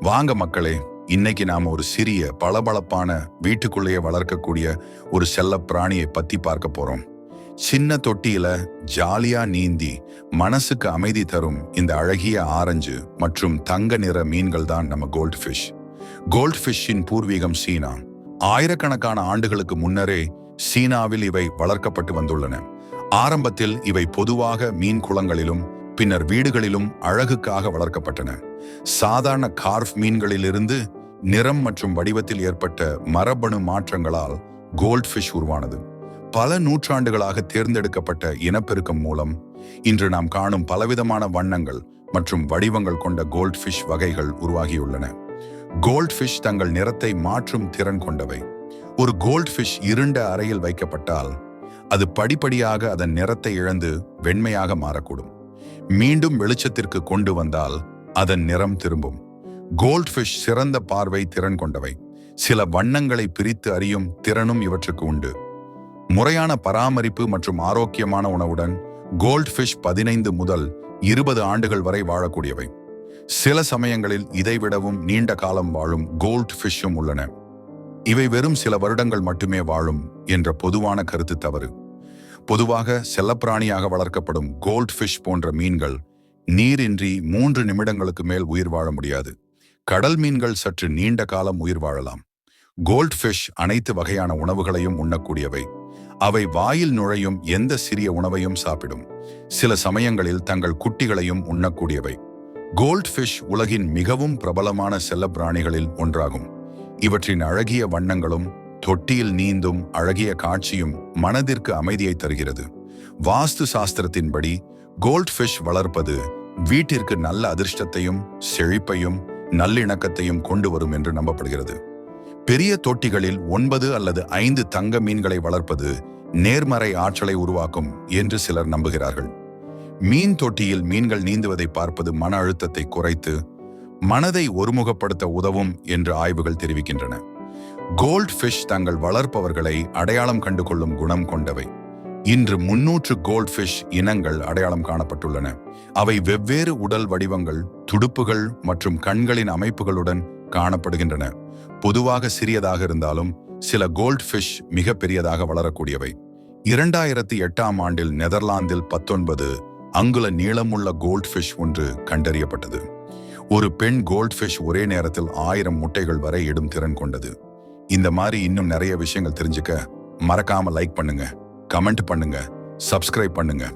வாங்க மக்களே, இன்னைக்கு நாம ஒரு சிறிய பளபளப்பான வீட்டுக்குள்ளேயே வளர்க்கக்கூடிய ஒரு செல்ல பிராணியை பத்தி பார்க்க போறோம். சின்ன தொட்டியில ஜாலியா நீந்தி மனசுக்கு அமைதி தரும் இந்த அழகிய ஆரஞ்சு மற்றும் தங்க நிற மீன்கள் தான் நம்ம கோல்ட் ஃபிஷ். கோல்ட் ஃபிஷ்ஷின் பூர்வீகம் சீனா. ஆயிரக்கணக்கான ஆண்டுகளுக்கு முன்னரே சீனாவில் இவை வளர்க்கப்பட்டு வந்துள்ளன. ஆரம்பத்தில் இவை பொதுவாக மீன் குளங்களிலும் பின்னர் வீடுகளிலும் அழகுக்காக வளர்க்கப்பட்டன. சாதாரண கார்ஃப் மீன்களிலிருந்து நிறம் மற்றும் வடிவத்தில் ஏற்பட்ட மரபணு மாற்றங்களால் கோல்ட் ஃபிஷ் உருவானது. பல நூற்றாண்டுகளாக தேர்ந்தெடுக்கப்பட்ட இனப்பெருக்கம் மூலம் இன்று நாம் காணும் பலவிதமான வண்ணங்கள் மற்றும் வடிவங்கள் கொண்ட கோல்ட் ஃபிஷ் வகைகள் உருவாகியுள்ளன. கோல்ட் ஃபிஷ் தங்கள் நிறத்தை மாற்றும் திறன் கொண்டவை. ஒரு கோல்ட் ஃபிஷ் இருண்ட அறையில் வைக்கப்பட்டால் அது படிப்படியாக அதன் நிறத்தை இழந்து வெண்மையாக மாறக்கூடும். மீண்டும் வெளிச்சத்திற்கு கொண்டு வந்தால் அதன் நிறம் திரும்பும். கோல்ட் ஃபிஷ் சிறந்த பார்வை திறன் கொண்டவை. சில வண்ணங்களை பிரித்து அறியும் திறனும் இவற்றுக்கு உண்டு. முறையான பராமரிப்பு மற்றும் ஆரோக்கியமான உணவுடன் கோல்ட் ஃபிஷ் 15 முதல் 20 ஆண்டுகள் வரை வாழக்கூடியவை. சில சமயங்களில் இதைவிடவும் நீண்ட காலம் வாழும் கோல்ட் ஃபிஷ்ஷும் உள்ளன. இவை வெறும் சில வருடங்கள் மட்டுமே வாழும் என்ற பொதுவான கருத்து தவறு. பொதுவாக செல்லப்பிராணியாக வளர்க்கப்படும் கோல்ட் ஃபிஷ் போன்ற மீன்கள் நீரின்றி 3 நிமிடங்களுக்கு மேல் உயிர் வாழ முடியாது. கடல் மீன்கள் சற்று நீண்ட காலம் உயிர் வாழலாம். கோல்ட் ஃபிஷ் அனைத்து வகையான உணவுகளையும் உண்ணக்கூடியவை. அவை வாயில் நுழையும் எந்த சிறிய உணவையும் சாப்பிடும். சில சமயங்களில் தங்கள் குட்டிகளையும் உண்ணக்கூடியவை. கோல்ட் ஃபிஷ் உலகின் மிகவும் பிரபலமான செல்லப்பிராணிகளில் ஒன்றாகும். இவற்றின் அழகிய வண்ணங்களும் தொட்டியில் நீந்தும் அழகிய காட்சியும் மனதிற்கு அமைதியை தருகிறது. வாஸ்து சாஸ்திரத்தின்படி கோல்ட் ஃபிஷ் வளர்ப்பது வீட்டிற்கு நல்ல அதிர்ஷ்டத்தையும் செழிப்பையும் நல்லிணக்கத்தையும் கொண்டு வரும் என்று நம்பப்படுகிறது. பெரிய தொட்டிகளில் 9 அல்லது 5 தங்க மீன்களை வளர்ப்பது நேர்மறை ஆற்றலை உருவாக்கும் என்று சிலர் நம்புகிறார்கள். மீன் தொட்டியில் மீன்கள் நீந்துவதை பார்ப்பது மன அழுத்தத்தை குறைத்து மனதை ஒருமுகப்படுத்த உதவும் என்று ஆய்வுகள் தெரிவிக்கின்றன. கோல்ட் ஃபிஷ் தங்கள் வளர்ப்பவர்களை அடையாளம் கண்டு கொள்ளும் குணம் கொண்டவை. இன்று 300 கோல்ட் ஃபிஷ் இனங்கள் அடையாளம் காணப்பட்டுள்ளன. அவை வெவ்வேறு உடல் வடிவங்கள், துடுப்புகள் மற்றும் கண்களின் அமைப்புகளுடன் காணப்படுகின்றன. பொதுவாக சிறியதாக இருந்தாலும் சில கோல்ட் ஃபிஷ் மிக பெரியதாக வளரக்கூடியவை. 2008ஆம் ஆண்டில் நெதர்லாந்தில் 19 அங்குல நீளமுள்ள கோல்ட் ஃபிஷ் ஒன்று கண்டறியப்பட்டது. ஒரு பெண் கோல்ட் ஃபிஷ் ஒரே நேரத்தில் 1000 முட்டைகள் வரை இடும் திறன் கொண்டது. இந்த மாதிரி இன்னும் நிறைய விஷயங்கள் தெரிஞ்சுக்க மறக்காம லைக் பண்ணுங்க, கமெண்ட் பண்ணுங்க, சப்ஸ்கிரைப் பண்ணுங்க.